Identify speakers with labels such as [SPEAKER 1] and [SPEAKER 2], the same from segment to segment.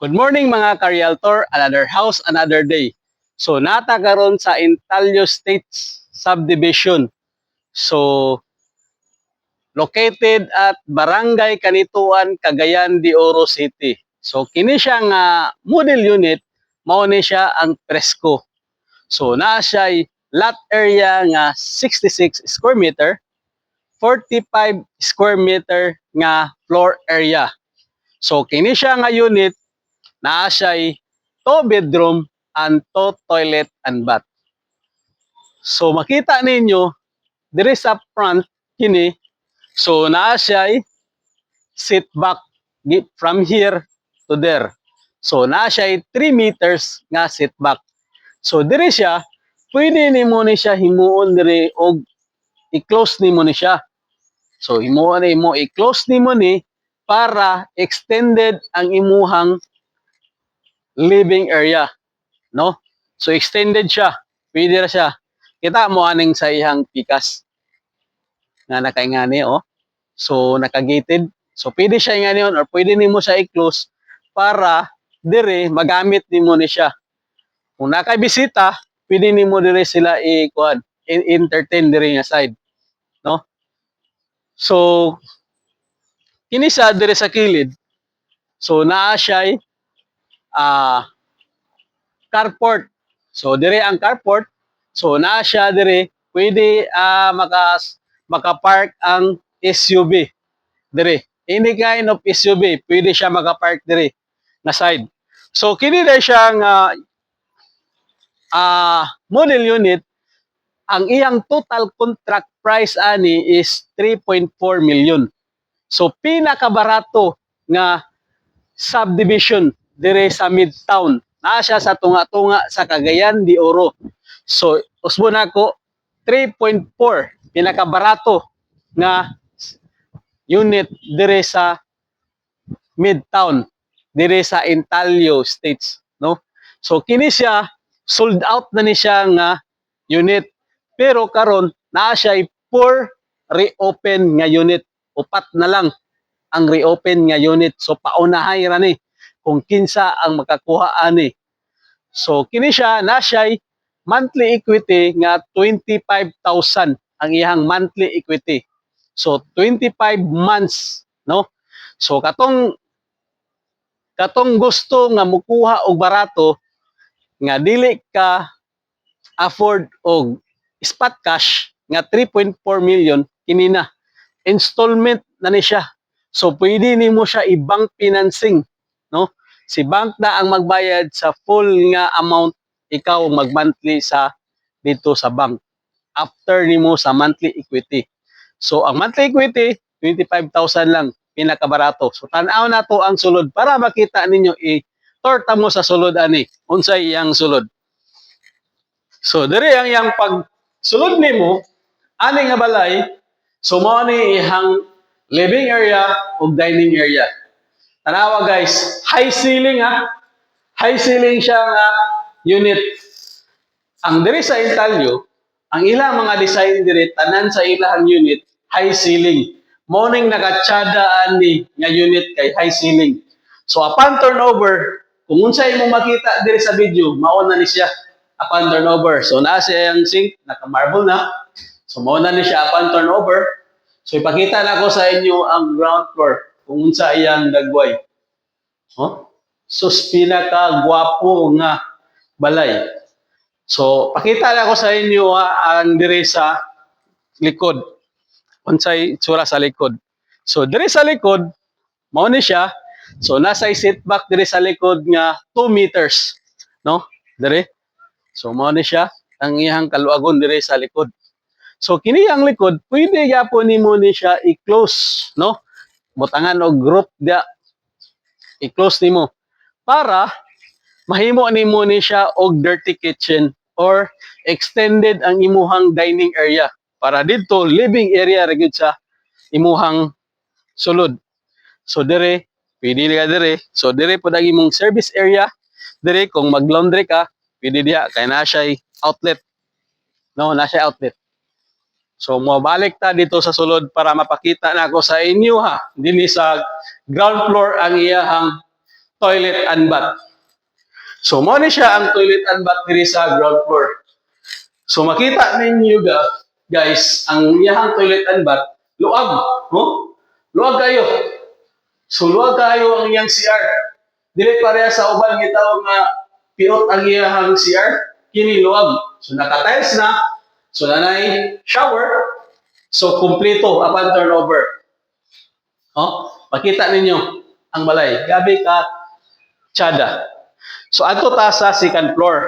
[SPEAKER 1] Good morning mga ka-realtor, another house, another day. So nata karon sa Intalio Estates Subdivision. So located at Barangay Kanituan, Cagayan de Oro City. So kini siya nga model unit, mao ni siya ang presko. So naa siya lot area nga 66 square meter, 45 square meter nga floor area. So kini siya nga unit naa siya 2 bedroom and 2 toilet and bath. So makita ninyo diri sa front kini, so naa siya sit back from here to there. So naa siya 3 meters nga sit back. So diri siya pwede nimo ni siya himuon diri og i-close nimo ni siya. So himuon nimo i-close nimo ni para extended ang imuhang living area, no? So extended siya. Pwede ra siya. Kita mo aning sa ihang pikas nga nakaingani, oh. So naka-gated. So pwede siya ingani on or pwede nimo siya i-close para dire magamit nimo ni siya. Kung nakabisita, pwede nimo dire sila i-kuan, entertain dire nga side, no? So kini sa dire sa kilid. So naa siya carport. So dire ang carport. So naa siya dire pwede maka-park ang SUV dire. Any kind of SUV pwede siya maka-park dire na side. So kini dai siya nga model unit. Ang iyang total contract price ani is 3.4 million. So pinakabarato nga subdivision dire sa Midtown. Naa siya sa tunga-tunga sa Cagayan de Oro. So usbon ako 3.4 pinakabarato nga unit dire sa Midtown, dire sa Intalio Estates, no? So kini siya sold out na ni siya nga unit. Pero karon naa siya for reopen nga unit. Upat na lang ang reopen nga unit. So paunahay ra ni kung kinsa ang makakuha ani. So kini siya na siya monthly equity nga 25,000 ang iyang monthly equity. So 25 months, no? So katong gusto nga mukuha og barato nga dili ka afford og spot cash nga 3.4 million, kini na installment na ni siya. So pwede nimo siya i-bank financing, no? Si bank na ang magbayad sa full nga amount, ikaw mag-monthly sa dito sa bank after nimo sa monthly equity. So ang monthly equity 25,000 lang pinakabarato. So tan-aw na to ang sulod para makita ninyo torta mo sa sulod ani unsay iyang sulod. So diri ang iyang pag sulod nimo ani nga balay, so mao ni ihang living area ug dining area. Tanawa guys, high ceiling ha. High ceiling siya nga unit. Ang diri sa Intalio, ang ilang mga design diri tanan sa ilang unit high ceiling. Mao ning nakatsada ani nga unit kay high ceiling. So upon turnover, kung unsay mo makita diri sa video, mao na ni siya upon turnover. So naa siya ang sink, naka-marble na. So mao na ni siya upon turnover. So ipakita na ko sa inyo ang ground floor kung unsa iyang dagway. Oh? So pinaka gwapo nga balay. So pakita na ko sa inyo ang diri sa likod. Unsay itsura sa likod. So diri sa likod, mao ni siya. So nasa setback diri sa likod nga 2 meters, no? Diri. So mao ni siya ang iyang kaluagon diri sa likod. So kini ang likod, pwede gyapon nimo ni siya i-close, no? Butangan og group dia i-close nimo para mahimo nimo ni siya og dirty kitchen or extended ang imuhang dining area para didto living area ra gyud sa imuhang sulod. So dire pwede ka dire. So dire pud ang imong service area. Dire kung mag-laundry ka, pwede diha kay na siya outlet. No, na siya outlet. So mabalik ta dito sa sulod para mapakita na ako sa inyo ha. Dinhi sa ground floor ang iyahang toilet and bath. So mo ni siya ang toilet and bath diri sa ground floor. So makita ninyo guys, ang iyang toilet and bath luag, no? Luag kayo. So luag kayo ang iyang CR. Dili pareha sa uban gitawag nga piot ang iyang CR, kini luag. So naka-tiles na, so nanay shower, so kumpleto upon turnover. Oh, makita ninyo ang balay. Gabi ka tsada. So adto ta sa second floor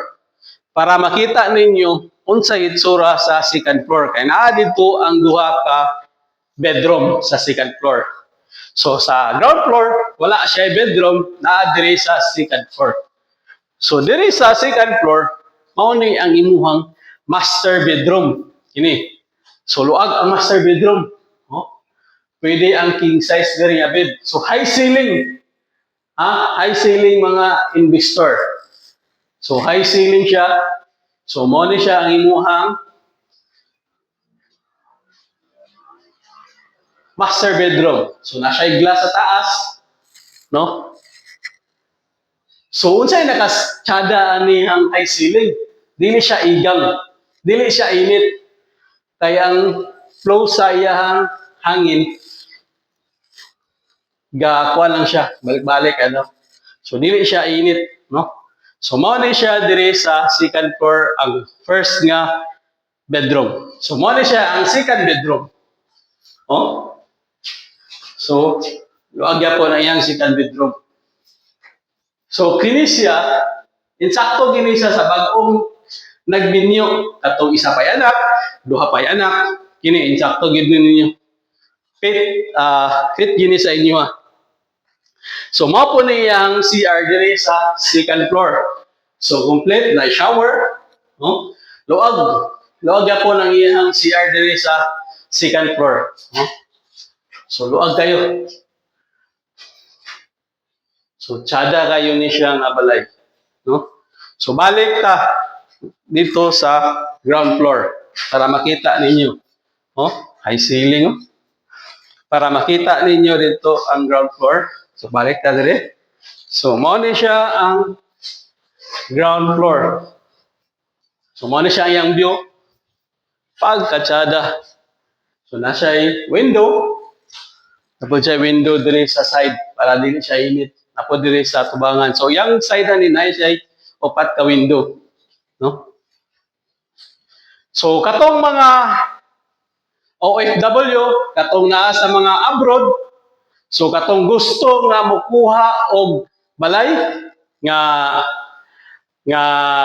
[SPEAKER 1] para makita ninyo unsay itsura sa second floor. Kay naa dito ang duha ka bedroom sa second floor. So sa ground floor wala siya bedroom, naa diri sa second floor. So diri sa second floor mao ni ang imuhang master bedroom. Kini. So luag ang master bedroom. Oh. Pwede ang king size diri nga bed. So high ceiling. High ceiling mga investor. So high ceiling siya. So mo ni siya ang imuhang master bedroom. So nasa glass sa taas, no? So unsay nakatsada ani ang high ceiling? Dili siya igang, dili siya init. Kaya ang flow sa iyang hangin kuha lang siya, balik-balik ano. So dili siya init, no? So mao ni siya dire sa second floor ang first nga bedroom. So mao ni siya ang second bedroom. Oh. So luag gyapon ang iyang second bedroom. So kini siya insakto gini siya sa bag-ong nagbinyo katong isa pay anak, duha pay anak, kini insakto gid ninyo. Fit gini sa inyo ha. So mao po niyang CR dire sa second floor. So complete na shower, no? Luag gyapon ang iyang CR dire sa second floor, no? So luag kayo. So tsada kayo ni siya nga balay, no? So balik ta dito sa ground floor para makita ninyo. Oh, high ceiling, oh. Para makita ninyo dito ang ground floor. So balik ta dire. So mao ni siya ang ground floor. So mao ni siya ang view. Pagkatsada. So nasa window. Tapos siya window dire sa side para dili siya init. Tapos dire sa tubangan. So yang side ni nice siya upat ka window, no? So katong mga OFW, katong naa sa mga abroad, so katong gusto nga mokuha og balay nga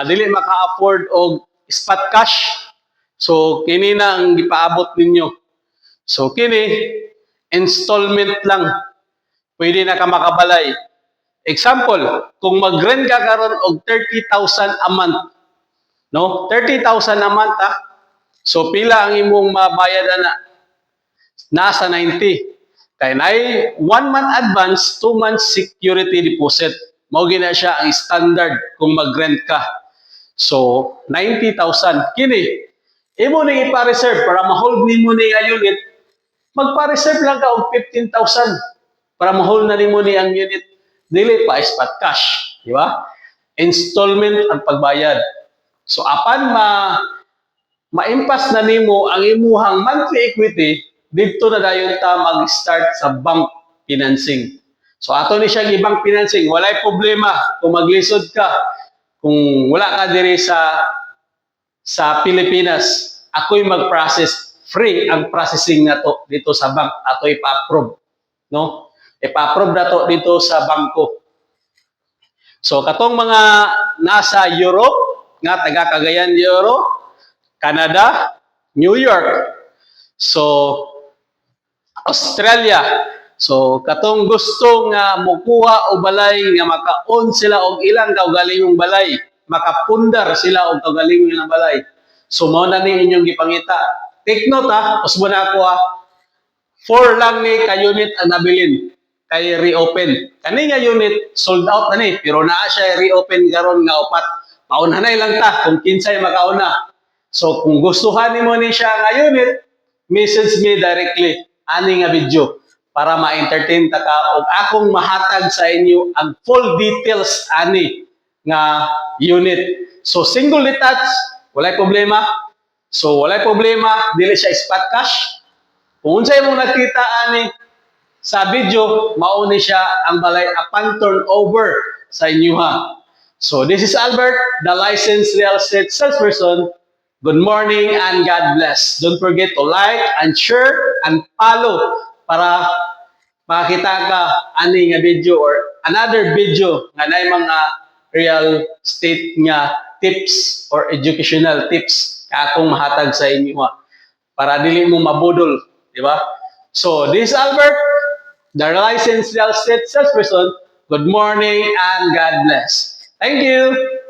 [SPEAKER 1] dili maka-afford og spot cash. So kini na ang gipaabot ninyo. So kini installment lang. Pwede na ka makabalay. Example, kung mag-rent ka karon og 30,000 a month, no? 30,000 a month ha. So pila ang imong mabayad na? Nasa 90. Kay nay 1 month advance, 2 months security deposit. Mao gina siya ang standard kung mag-rent ka. So 90,000 kini. Imo ni ipa-reserve para ma-hold nimo ni nga unit. Magpa-reserve lang ka og 15,000 para ma-hold na nimo ni ang unit. Dili pa spot cash, di ba? Installment ang pagbayad. So apan ma-impas na nimo ang imuhang monthly equity, dito na dayon ta mag-start sa bank financing. So ato ni siya ibang financing, walay problema kung maglisod ka, kung wala ka diri sa Pilipinas, ako'y mag-process, free ang processing na to dito sa bank, ato ipa-approve, no? Ipa-approve na to dito sa bangko. So katong mga nasa Europe, nga taga Cagayan de Oro, Canada, New York, so Australia. So katong gusto nga mokuha og balay nga maka-own sila og ilang kaugalingong balay, makapundar sila og kaugalingong ilang balay. So mao na ni inyong gipangita. Take note ha, usbo na ako ha. 4 lang ni ka unit ang nabilin kay reopen. Kani nga unit sold out na ni, pero naa siya reopen karon nga upat. Maunhanay lang ta kung kinsay makauna. So kung gustuhan nimo ni siya nga unit, message me directly ani nga video para ma-entertain ta ka ug akong mahatag sa inyo ang full details ani nga unit. So single detached, walay problema. So walay problema, dili siya spot cash. Kung unsay imong nakita ani sa video, mauni siya ang balay upon turnover sa inyoha. So this is Albert, the licensed real estate salesperson. Good morning and God bless. Don't forget to like and share and follow para makita ka ani nga video or another video nga nay mga real estate nga tips or educational tips ka akong mahatag sa inyo para dili mo mabudol, di ba? So this is Albert, the licensed real estate salesperson. Good morning and God bless. Thank you.